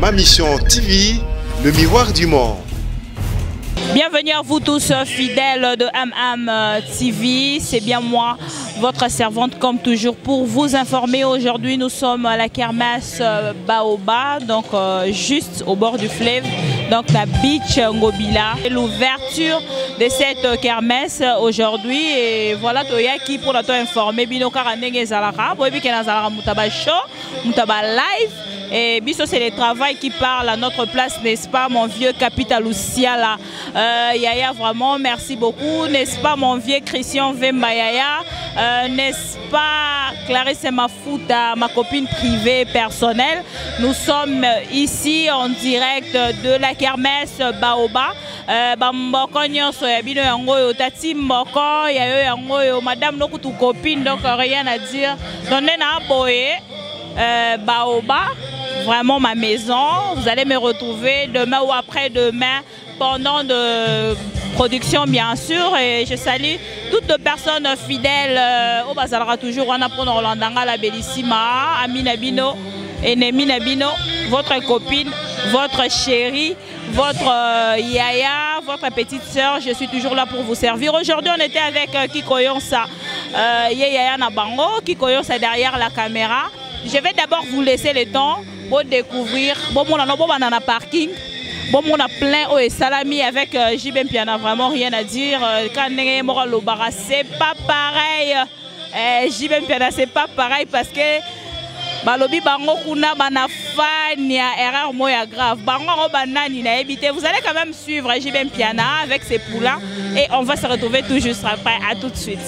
Ma Mission TV, le miroir du monde. Bienvenue à vous tous fidèles de TV, c'est bien moi, votre servante comme toujours pour vous informer. Aujourd'hui nous sommes à la kermesse Baoba, donc juste au bord du fleuve, donc la beach Ngobila. L'ouverture de cette kermesse aujourd'hui et voilà Toyaki pour informer Bino Karanenge Zalara, Boebi Kenazara Mutaba Show, Mutaba Live. Et Bisso, c'est le travail qui parle à notre place, n'est-ce pas, mon vieux Capital Luciala. Yaya, vraiment, merci beaucoup. N'est-ce pas, mon vieux Christian Vemba Yaya. N'est-ce pas, Clarisse Mafouta, ma copine privée personnelle. Nous sommes ici en direct de la kermesse Baoba. Bamboko nyonso ya bino yango yo tati mboko ya yo yango yo madame nokutu copine, donc rien à dire. Donnez na boye Baoba. Vraiment ma maison, vous allez me retrouver demain ou après-demain pendant de production bien sûr et je salue toutes les personnes fidèles au Bazalra toujours on a pour Rolandanga la bellissima, Amina Bino, Enemi Nabino, votre copine, votre chérie, votre yaya, votre petite soeur, je suis toujours là pour vous servir. Aujourd'hui on était avec Kikoyonsa, Yaya Nabango, Kikoyonsa derrière la caméra. Je vais d'abord vous laisser le temps pour découvrir. Bon, on a parking. Bon, on a plein et salami avec JB Piana. Vraiment rien à dire. Quand c'est pas pareil. JB Piana, c'est pas pareil parce que balobi bango kuna bana fan ya erreur moya grave. Bango banani na éviter. Vous allez quand même suivre JB Piana avec ses poulains et on va se retrouver tout juste après. À tout de suite.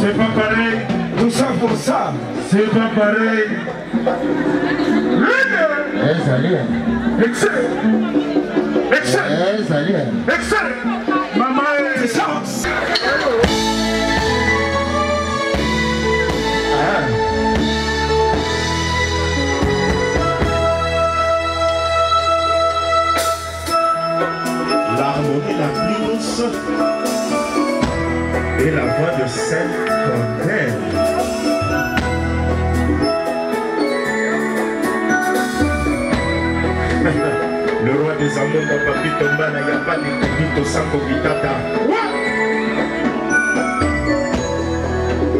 C'est pas pareil, tout ça pour ça, c'est pas pareil. Excellent, maman est chance. L'harmonie la plus douce et la voix de Sainte Fontaine. Le roi des amours n'a pas pu tomber, il n'y a pas de Kubito Sanko Vitata.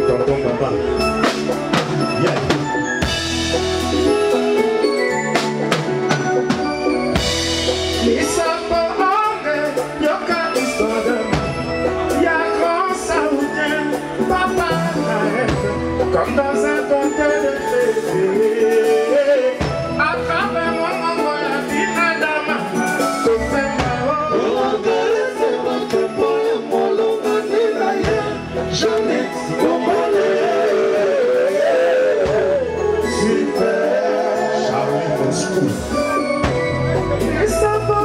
Tonton papa. Yeah. Comme dans un conte de fée, à travers mon monde, la vie madame, tout fait ma oh, c'est votre poème, mon long j'en ai super, Charlie Moscou. Et ça va,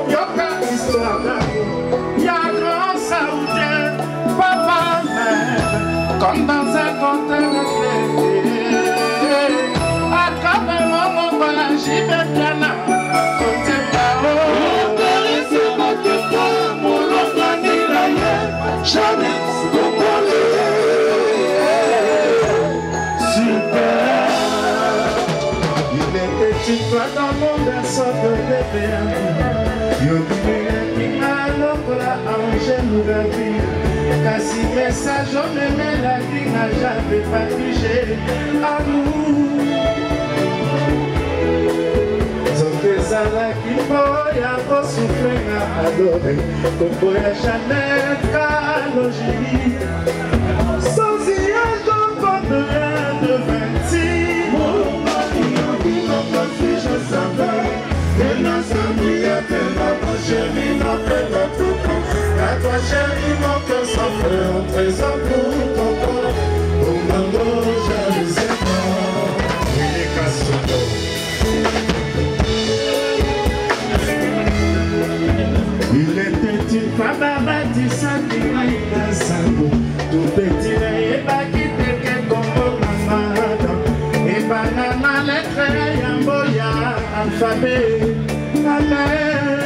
yoka histoire d'amour. Comme dans un conte de fée, à travers mon voyage, j'y vais bien à côté là-haut. C'est votre poème, mon long jamais petite-toi dans mon berceau de bébé. Yobi lokola Angèle Mugabi. Kasi message on aimait la vie n'a jamais pas touché à nous. Zala Kiboya souffler à adorer, Koboya Chanel Kalogi. Sans y avoir de rien de 26. Mon mari en dit non, pas si je savais. Et non, ça brille à peine, ma chérie, non, fait la tout temps. À toi, chérie, mon cœur s'en fait un trésor pour ton corps. Au mando, je ne sais pas. Il est cassé. Il était une femme bâtissant qui m'a eu un sango. Tout petit et pas quitté que comme maman. Et banana lettre et yamboya alphabet. Amen.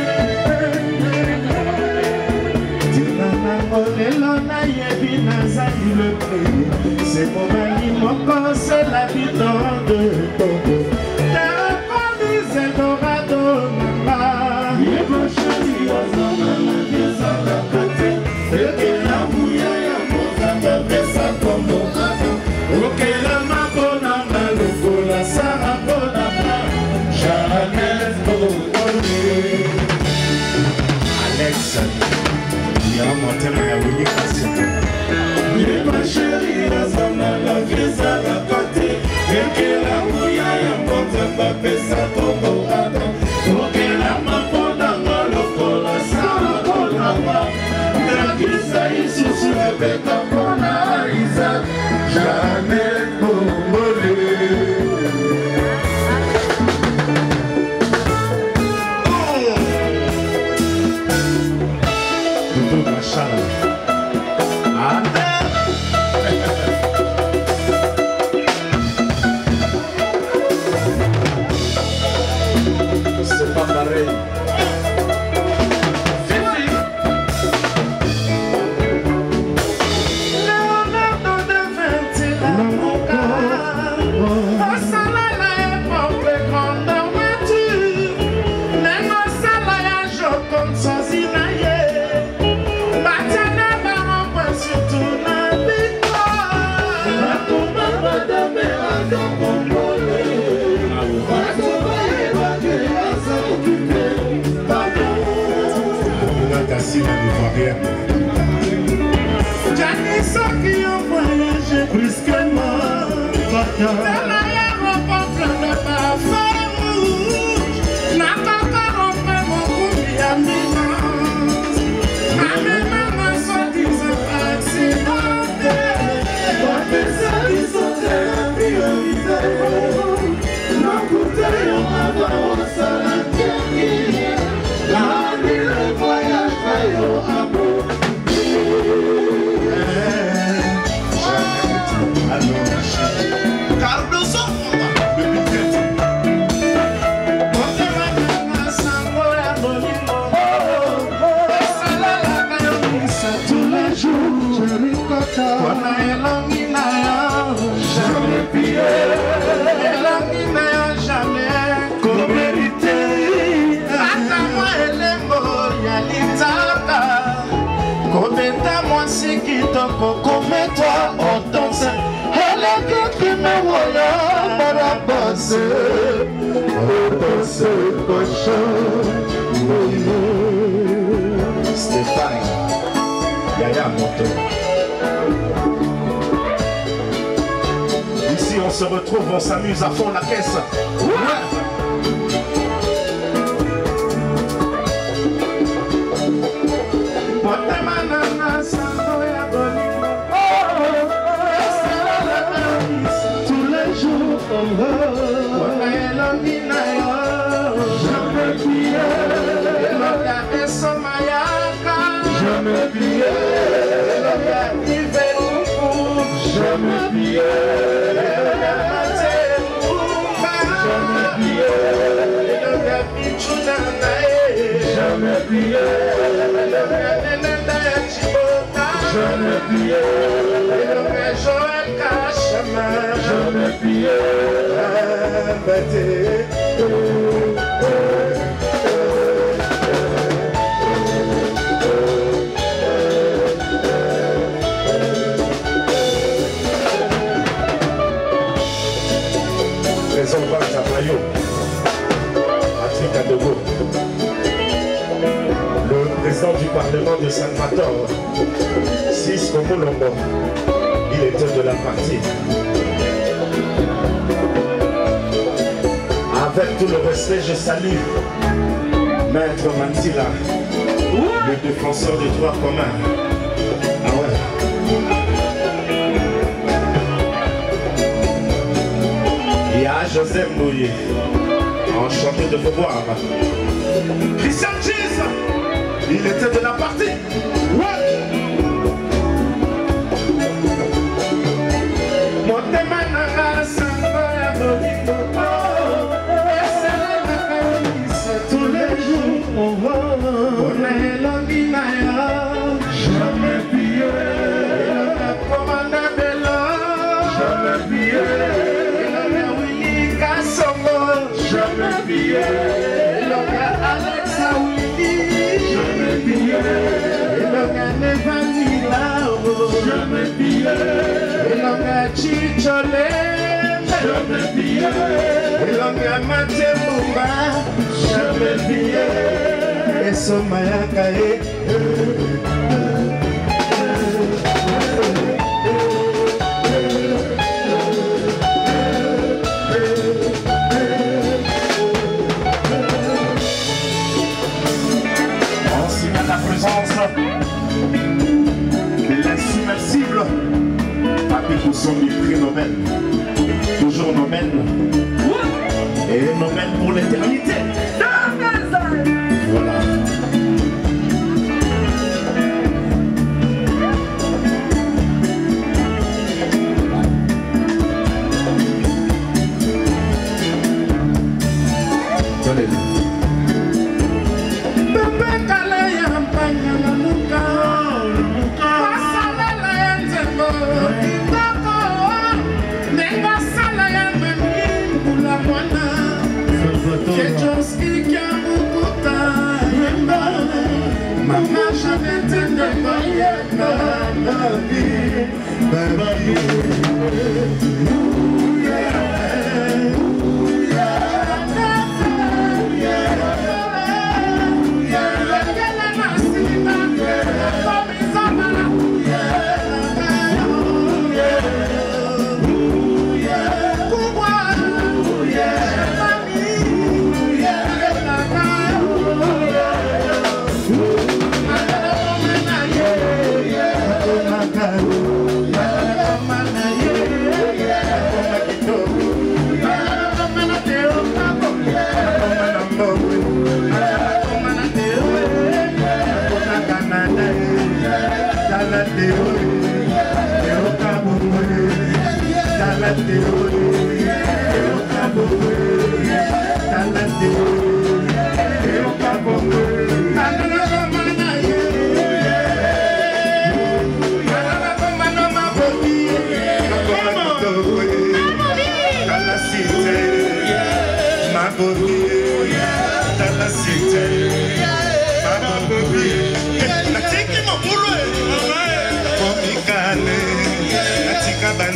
Tinana molelona yebina zali le prix. C'est mon mari, mon corps, c'est l'habitant de Togo. Terre police Eldorado, maman. Alex, il y a un monteur à Willy Cassette. Il est ma chérie, la zone à la vie, ça va côté. Et que la mouille a un monteur, ma paix, ça tombe au radon. Ok, la main pour la main, le col, la salle, pour la main. La vie, ça y est, sous le bec, pour la Isaac. Jamais pour voler. C'est pas pareil. Leonardo da Vinci, mon cœur. Osalala est pauvre grandeur nature. Nengo salaya jokon sans inaye. Matana baron point surtout la victoire. La combat de Méranda Congolais. Tassi la Ivoirienne. Janissa qui a voyagé brusquement. Dans l'aéroport plein de parfums rouges. N'a pas rompé mon couple à mi-mance. À mes mamans sont des accidentés. Moi, mes amis sont très priorisés. Nos bouteilles ont à voir au salon dernier. La nuit, le voyage vaille au amour. Cardoso, le biquette. Tous les jours, je ricote. Jamais pillé. Jamais co-mérité. Cometa-moi si qui toko, comets-toi en danse. Elle est qui me voya pour la basse. Stéphane, Yaya Moto. Ici on se retrouve, on s'amuse à fond la caisse. Ouais. Tous les jours, jamais plié. Jamais plié. Jamais plié. Jamais plié. Jamais plié. Jamais plié. de Salvatore, Cisco Molongo, il était de la partie. Avec tout le respect, je salue Maître Mantila, le défenseur des droits communs. Ah ouais. Il y a Joseph Mouillé, enchanté de vous voir. Christian Cheese, il était de la partie. Ouais. Tous les jours on va, on est l'ordinaire. Jamais pillé, le commandant de l'or. Jamais pillé, le Willy Kassongo. Jamais pillé, le Alexa Willy. Jamais pillé, le Nevanila. Jamais pillé, le Chichole. Jamais pillé, le Matemumba. Jamais pillé, et Somayakae. On signe la présence de l'insubmersible Papi Kousson du prix Nobel. Toujours Nobel. Et Nobel pour l'éternité. Voilà. Donnez-le. Mama jamais te demandé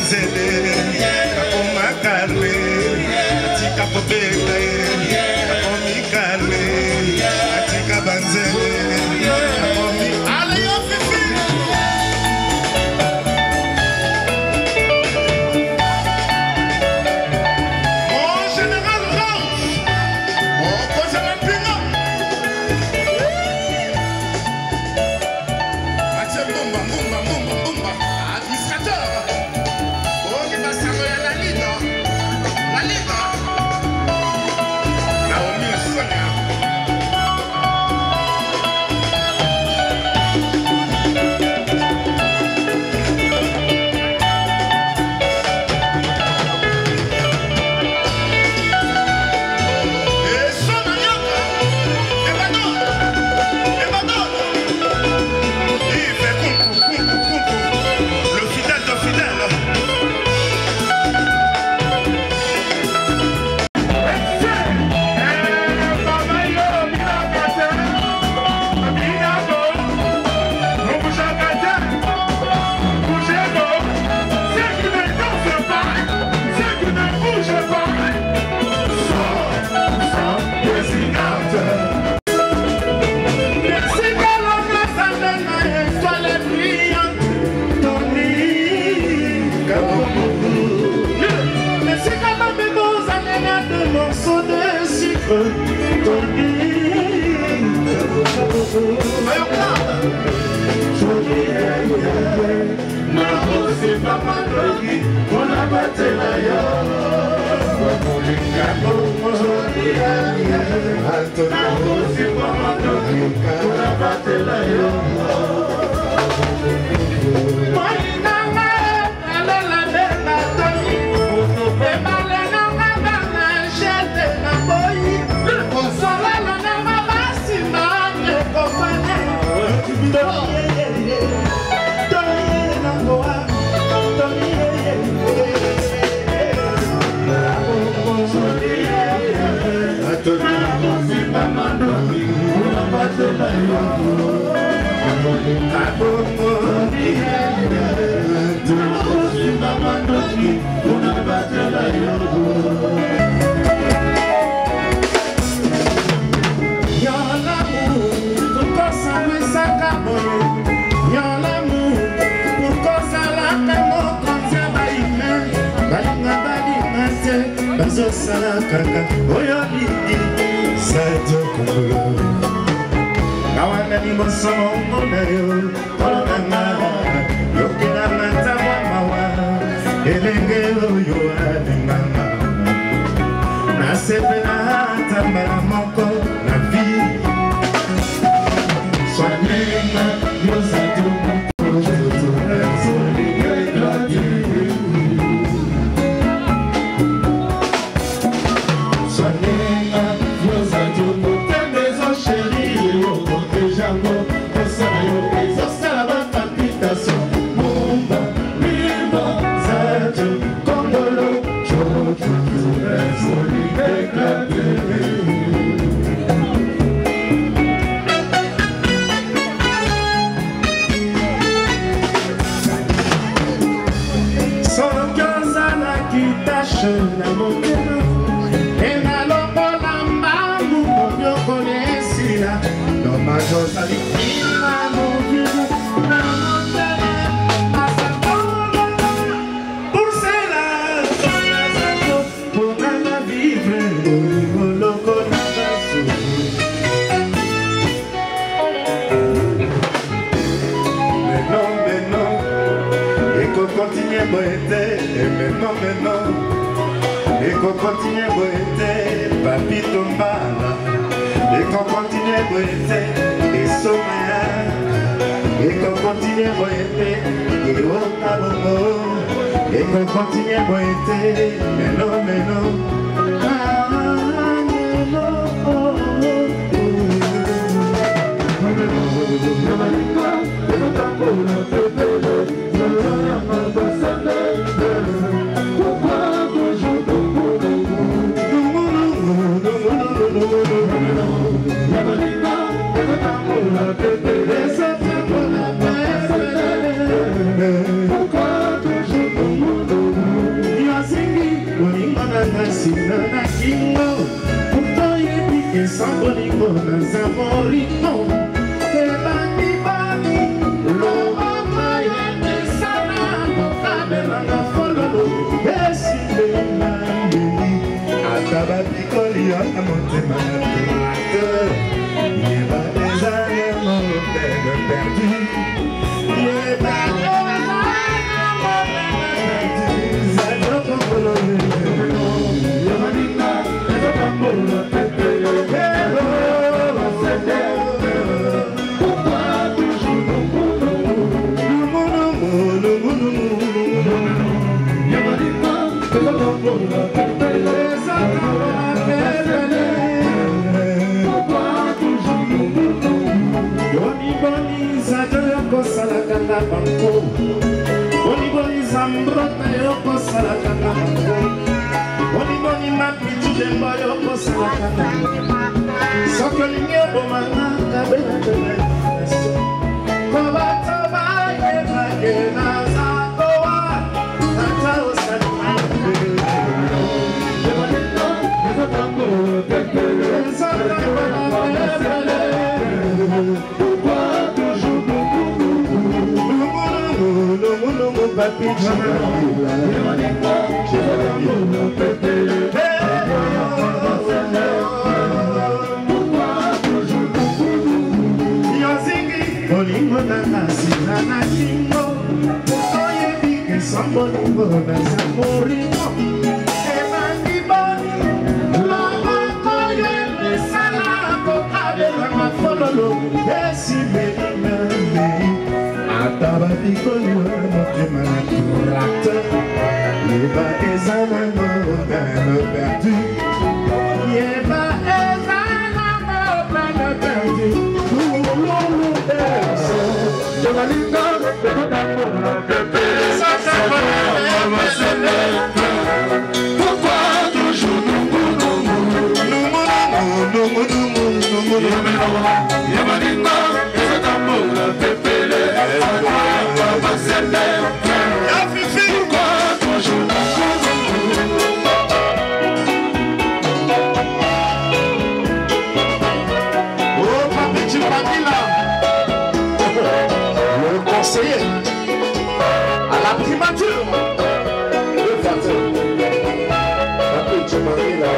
Banzele, na sina na kingo oye bike sambolingo na samorimo ebandi boni loba koye mesala kokabela mafololo esibeliname ataba bikoliwa motema na turate yeba ezanango bana perdu yeba ezanango bana perdu Pourquoi toujours à la primature le facteur après tu maries là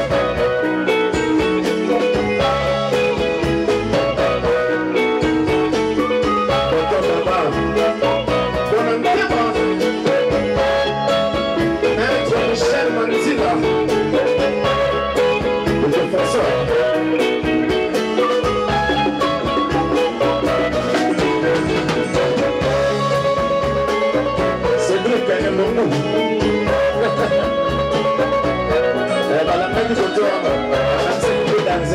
Maître Michel Mandila le professeur la main du côté, c'est une danse.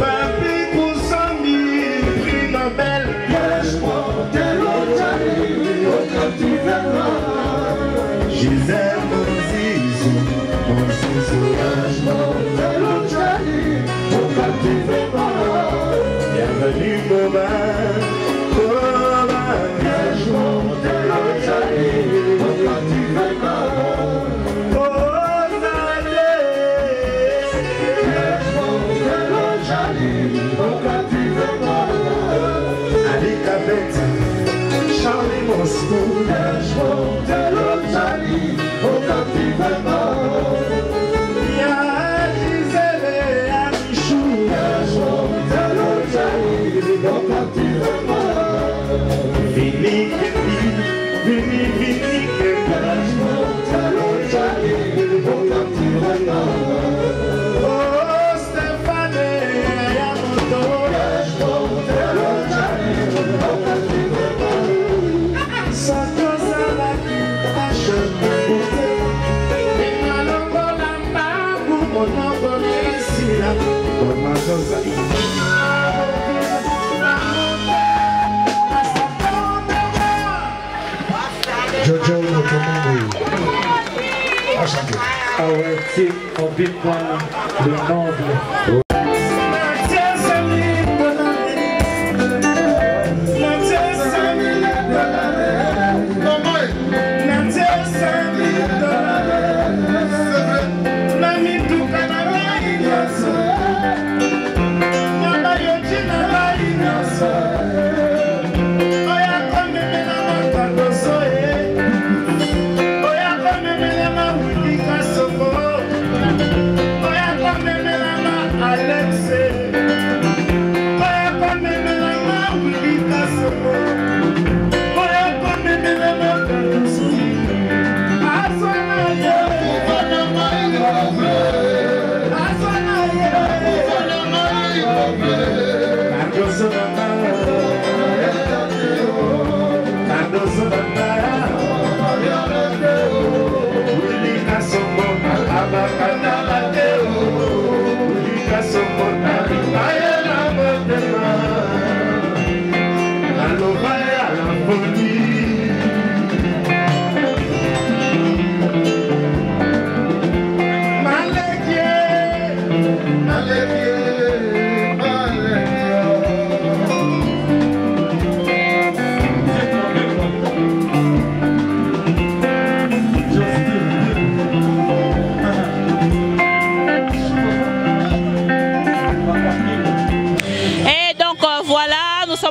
Papi pour 100 000 prix Nobel. Gisèle, mon zizou, bienvenue Boba, Charlie Moscou, Y'a Gisèle et Amichou, Vini, oh Stéphane, Yamoto, Jojo Motomongo. Ah ouais, c'est en bitcoin le noble. Oya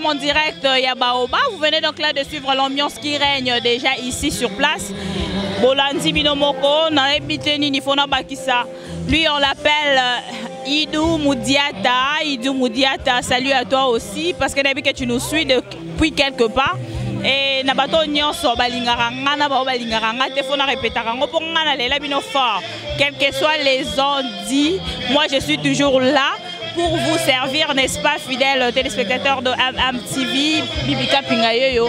En direct Yabaoba, vous venez donc là de suivre l'ambiance qui règne déjà ici sur place. Bolandi Binomoko, Bakissa. Lui on l'appelle Idou Moudiata. Idou Moudiata, salut à toi aussi parce que depuis que tu nous suis depuis quelque part. Et Nabato Nyonso Balingaranga, Nabao Balingaranga, Tefona Répétarango pour Ngana Bino fort. Quels que soient les ondits, moi je suis toujours là pour vous servir, n'est-ce pas, fidèles téléspectateurs de MTV, Bibika Pingayoyo.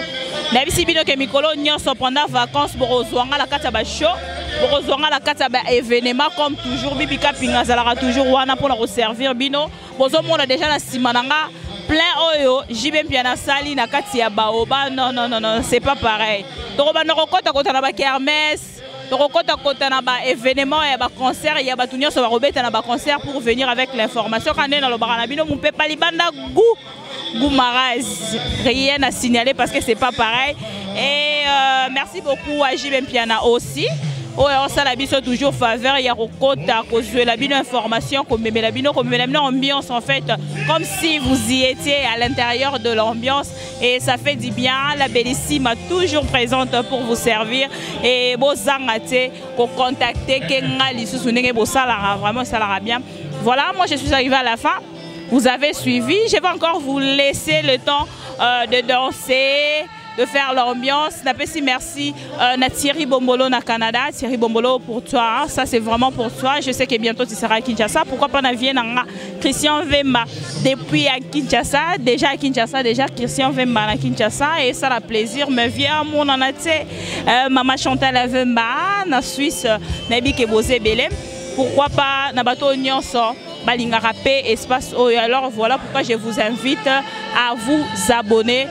Nabisi bino ke mikolo nyonso pendant vacances borozwanga la kata ba show, borozwanga la kata ba événement comme toujours Bibika Pinga zalaka toujours wana pour nous servir bino. Bozo mona déjà la simananga plein oyo, jibe piana sali na kati ya baoba. Non, c'est pas pareil. Toroba no kota kota na ba kermesse. Kota na ba événement et ba concert ya ba tunyo so ba robeta na ba concert pour venir avec l'information quand on est dans le baranabino mon pepa libanda goût maraz rien à signaler parce que c'est pas pareil et merci beaucoup à JB Piana aussi. Oh, ça la biso toujours faveur ya kokota kozwe la bino information comme la bino ambiance en fait comme si vous y étiez à l'intérieur de l'ambiance et ça fait du bien. La Bellissima toujours présente pour vous servir et beau zangate ko contacter kenga lisusu ndenge bo salara vraiment ça lara bien. Voilà, moi je suis arrivée à la fin. Vous avez suivi, je vais encore vous laisser le temps de danser, de faire l'ambiance. Merci à Thierry Bombolo na Canada. Thierry Bombolo pour toi, hein. Ça c'est vraiment pour toi. Je sais que bientôt tu seras à Kinshasa. Pourquoi pas Vienne Christian Vemba depuis à Kinshasa. Déjà à Kinshasa, déjà Christian Vemba à Kinshasa. Et ça a plaisir. Me vient mon anaté Maman Chantal Vemba na Suisse. Nabi Kebosé Belém. Pourquoi pas Nabato Nyonso Balinga Rapé Espace Oyo. Alors voilà pourquoi je vous invite à vous abonner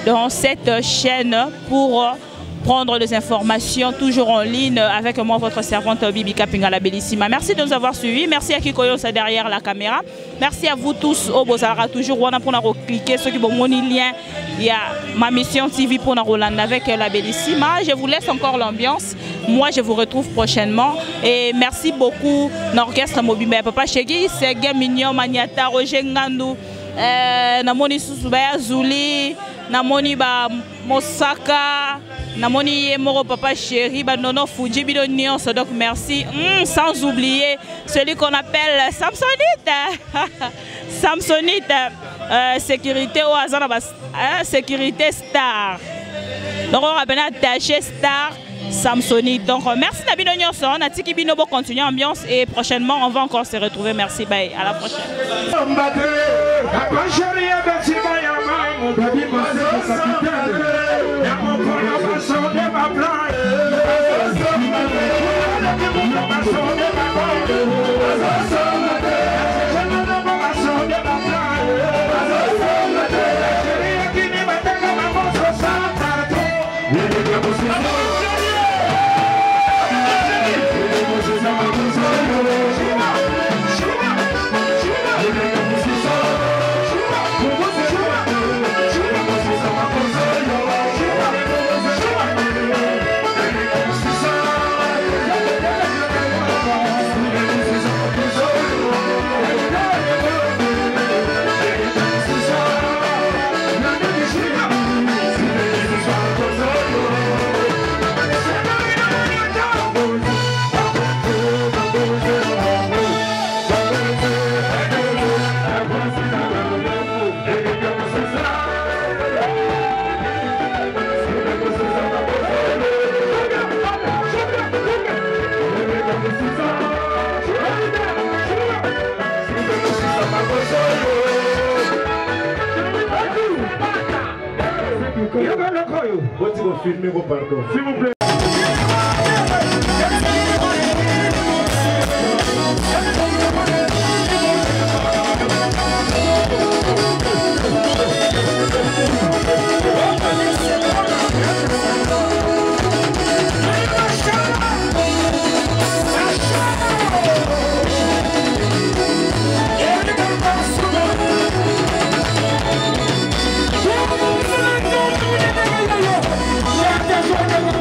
dans cette chaîne pour prendre des informations toujours en ligne avec moi, votre servante Bibika Pinga la Bellissima. Merci de nous avoir suivis. Merci à Kikoyo derrière la caméra. Merci à vous tous. Au Bozara toujours on a pour cliquer ceux qui vont mon lien. Il y a ma mission TV pour Roland avec la Bellissima. Je vous laisse encore l'ambiance. Moi je vous retrouve prochainement et merci beaucoup l'orchestre Mobimé Papa Chegi, Serge Mignon Maniata Roger Ngandou, Namoni Susubaya Zuli, Namoni ba Mosaka, Namoni Moro Papa Chéri, ba Nono Fuji Bidonion, donc merci. Sans oublier celui qu'on appelle Samsonite. Samsonite, sécurité au hasard, sécurité star. Donc on rappelle attaché star. Samsonite. Donc merci Nabino Nyonson, Natiki Binobo continue ambiance et prochainement on va encore se retrouver. Merci, bye, à la prochaine. filmer, pardon. S'il vous plaît.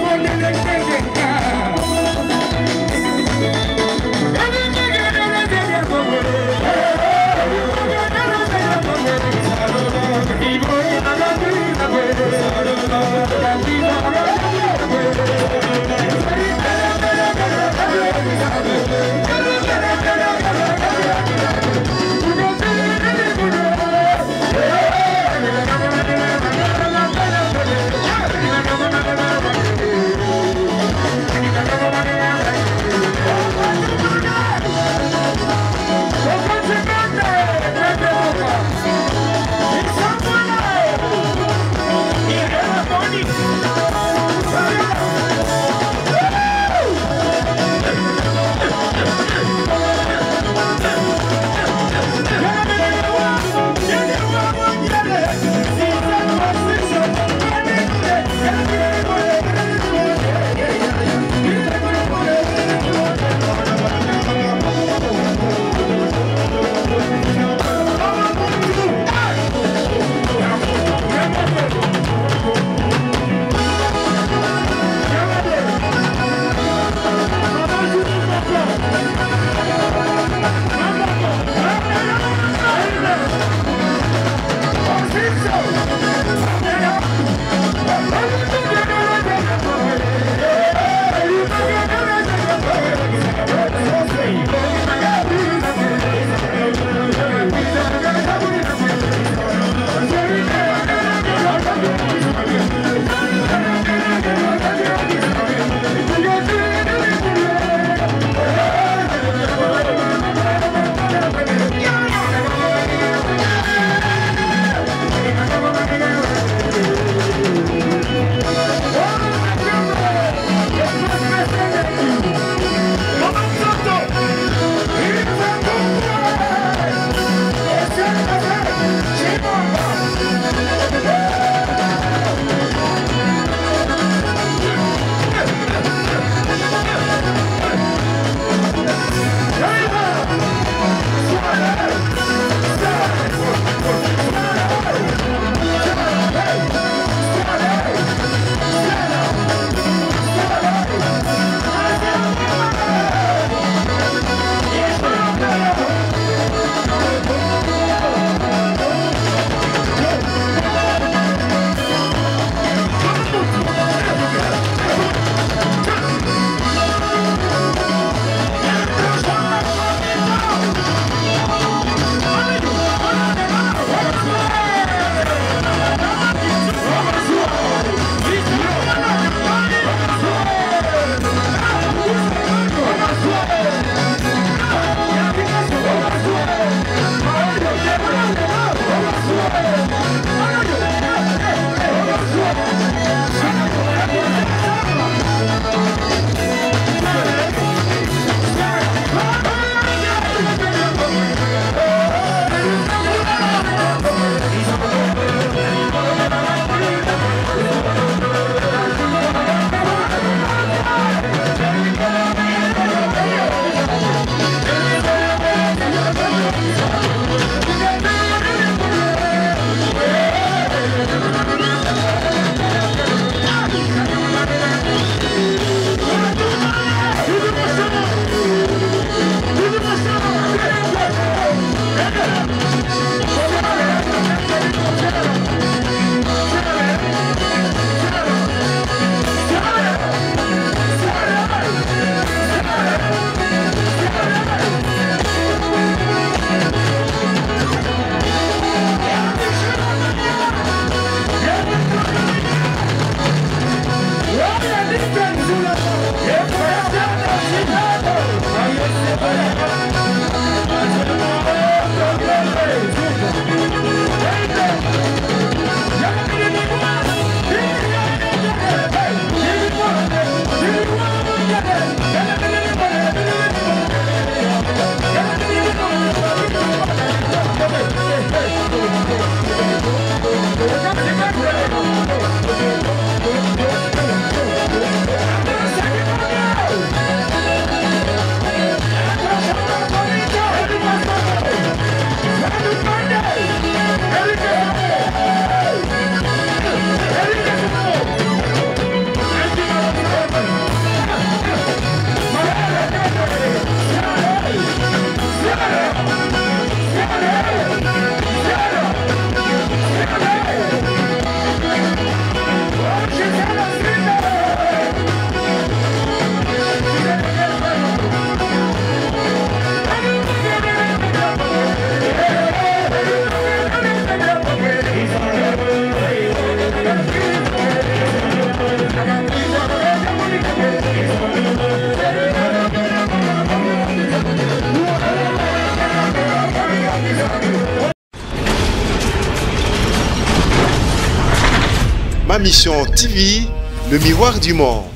Let's go. ma mission TV, le miroir du monde.